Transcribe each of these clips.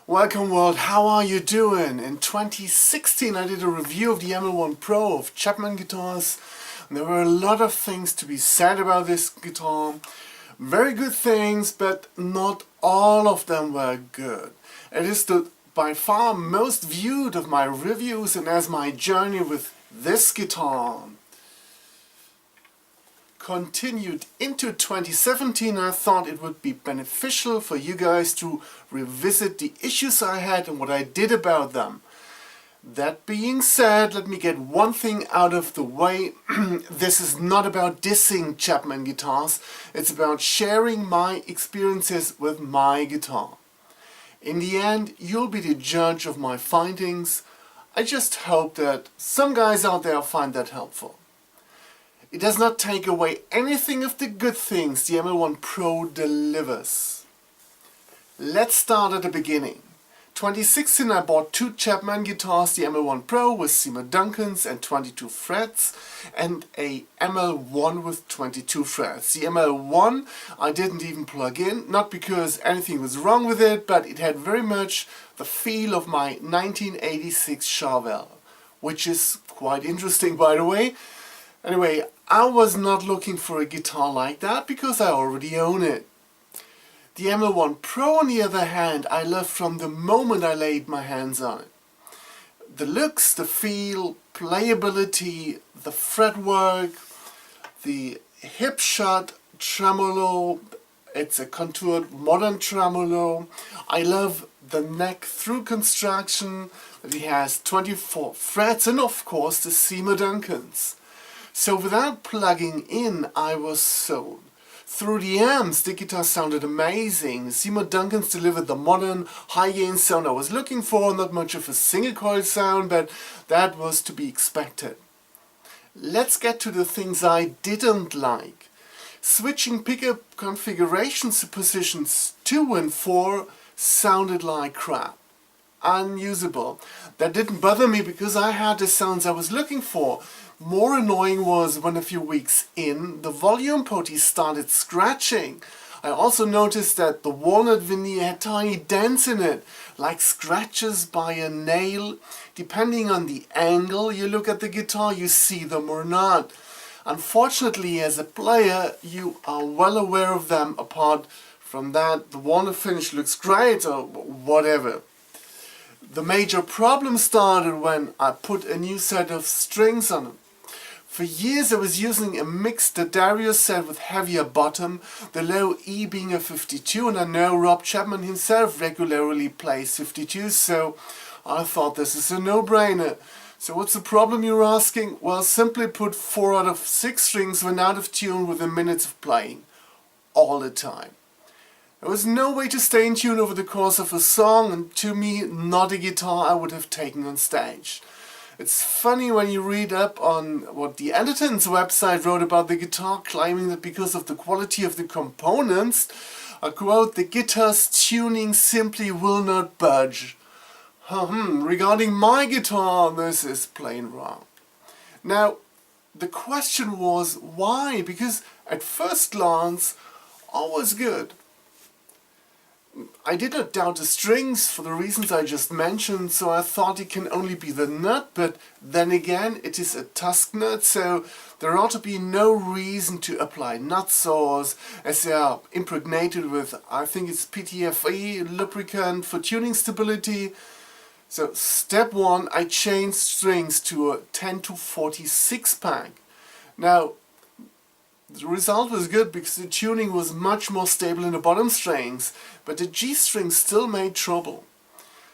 Welcome world, how are you doing? In 2016 I did a review of the ML-1 Pro of Chapman Guitars, and there were a lot of things to be said about this guitar. Very good things, but not all of them were good. It is the by far most viewed of my reviews, and as my journey with this guitar continued into 2017, I thought it would be beneficial for you guys to revisit the issues I had and what I did about them. That being said, let me get one thing out of the way. This is not about dissing Chapman Guitars, it's about sharing my experiences with my guitar. In the end, you'll be the judge of my findings. I just hope that some guys out there find that helpful. It does not take away anything of the good things the ML-1 Pro delivers. Let's start at the beginning. 2016 I bought two Chapman guitars, the ML-1 Pro with Seymour Duncans and 22 frets and a ML-1 with 22 frets. The ML-1 I didn't even plug in, not because anything was wrong with it, but it had very much the feel of my 1986 Charvel, which is quite interesting by the way. Anyway, I was not looking for a guitar like that because I already own it. The ML-1 Pro, on the other hand, I loved from the moment I laid my hands on it. The looks, the feel, playability, the fretwork, the hip shot tremolo, it's a contoured modern tremolo. I love the neck through construction, that it has 24 frets, and of course the Seymour Duncans. So without plugging in, I was sold. Through the amps, the guitar sounded amazing. Seymour Duncans delivered the modern, high-gain sound I was looking for. Not much of a single-coil sound, but that was to be expected. Let's get to the things I didn't like. Switching pickup configurations to positions 2 and 4 sounded like crap. Unusable. That didn't bother me because I had the sounds I was looking for. More annoying was when a few weeks in, the volume potty started scratching. I also noticed that the walnut veneer had tiny dents in it, like scratches by a nail. Depending on the angle you look at the guitar, you see them or not. Unfortunately, as a player, you are well aware of them. Apart from that, the walnut finish looks great or whatever. The major problem started when I put a new set of strings on it. For years I was using a mixed Darius set with heavier bottom, the low E being a 52, and I know Rob Chapman himself regularly plays 52s, so I thought this is a no-brainer. So what's the problem, you're asking? Well, simply put, 4 out of 6 strings went out of tune within minutes of playing. All the time. There was no way to stay in tune over the course of a song, and to me, not a guitar I would have taken on stage. It's funny when you read up on what the Editon's website wrote about the guitar, claiming that because of the quality of the components, I quote, the guitar's tuning simply will not budge. Regarding my guitar, this is plain wrong. Now, the question was why? Because at first glance, all was good. I did not doubt the strings for the reasons I just mentioned, so I thought it can only be the nut, but then again it is a tusk nut, so there ought to be no reason to apply nut saws, as they are impregnated with, I think it's PTFE lubricant for tuning stability. So step 1, I changed strings to a 10-46 pack. Now, the result was good because the tuning was much more stable in the bottom strings, but the G string still made trouble.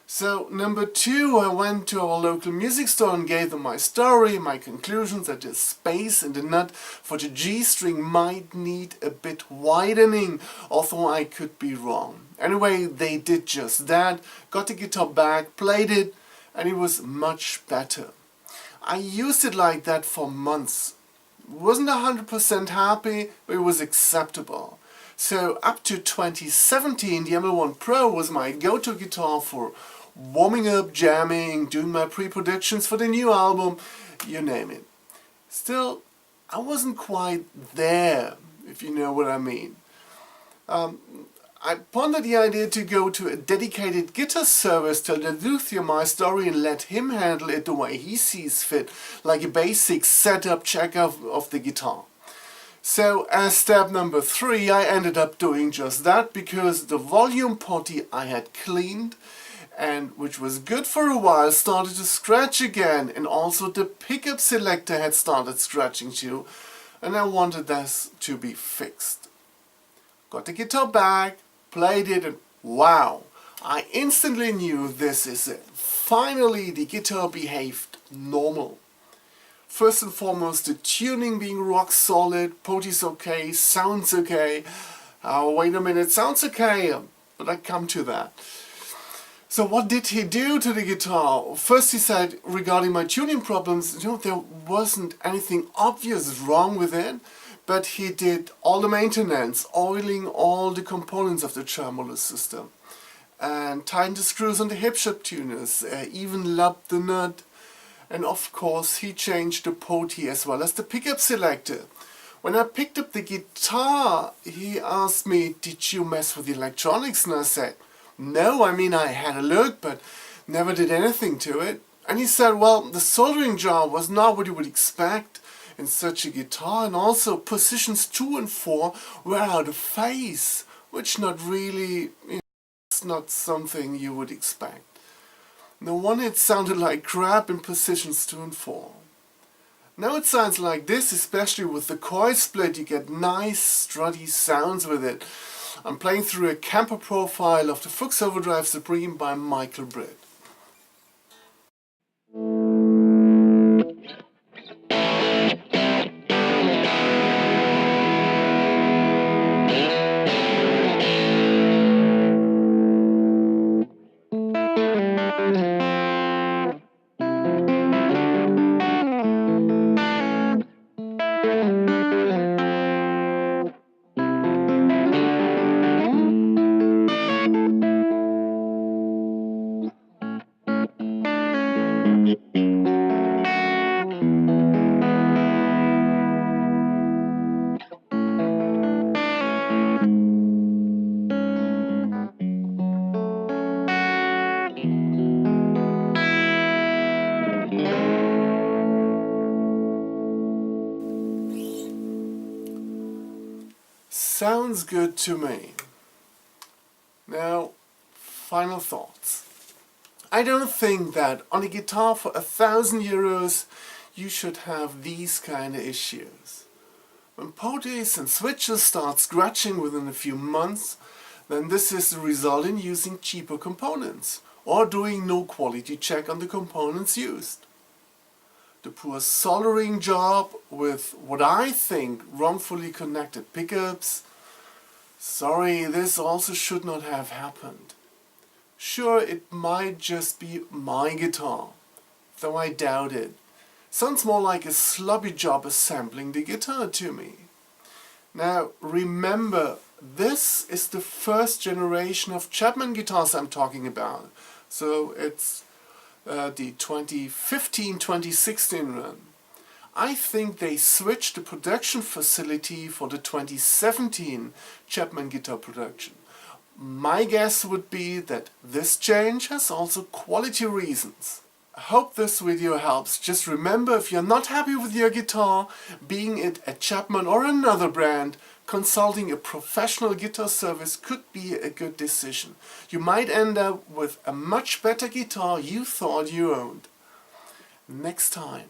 So number 2, I went to our local music store and gave them my story, my conclusions that the space in the nut for the G string might need a bit widening, although I could be wrong. Anyway, they did just that, got the guitar back, played it, and it was much better. I used it like that for months. Wasn't 100% happy, but it was acceptable. So up to 2017, the ML-1 Pro was my go-to guitar for warming up, jamming, doing my pre-productions for the new album, you name it. Still, I wasn't quite there, if you know what I mean. I pondered the idea to go to a dedicated guitar service, tell the luthier my story and let him handle it the way he sees fit, like a basic setup check of the guitar. So as step number 3, I ended up doing just that because the volume potty I had cleaned, and which was good for a while, started to scratch again, and also the pickup selector had started scratching too, and I wanted this to be fixed. Got the guitar back, played it, and wow, I instantly knew this is it. Finally the guitar behaved normal. First and foremost, the tuning being rock solid, potty's okay, sounds okay. Wait a minute, sounds okay, but I come to that. So what did he do to the guitar? First he said, regarding my tuning problems, there wasn't anything obvious wrong with it, but he did all the maintenance, oiling all the components of the tremolo system, and tightened the screws on the hipshot tuners, even lubbed the nut, and of course he changed the potty as well as the pickup selector. When I picked up the guitar, he asked me, "Did you mess with the electronics?" And I said, "No, I mean I had a look, but never did anything to it." And he said, well, the soldering job was not what you would expect in such a guitar, and also positions 2 and 4 were out of phase, which not really, it's not something you would expect. No wonder it sounded like crap in positions 2 and 4. Now it sounds like this, especially with the coil split, you get nice strutty sounds with it. I'm playing through a camper profile of the Fuchs Overdrive Supreme by Michael Britt. Sounds good to me. Now, final thoughts. I don't think that on a guitar for €1,000 you should have these kind of issues. When potties and switches start scratching within a few months, then this is the result in using cheaper components or doing no quality check on the components used. The poor soldering job with what I think wrongfully connected pickups. Sorry, this also should not have happened. Sure, it might just be my guitar, though I doubt it. Sounds more like a sloppy job assembling the guitar to me. Now remember, this is the first generation of Chapman guitars I'm talking about. So it's the 2015-2016 run. I think they switched the production facility for the 2017 Chapman guitar production. My guess would be that this change has also quality reasons. I hope this video helps. Just remember, if you're not happy with your guitar, being it a Chapman or another brand, consulting a professional guitar service could be a good decision. You might end up with a much better guitar you thought you owned. Next time.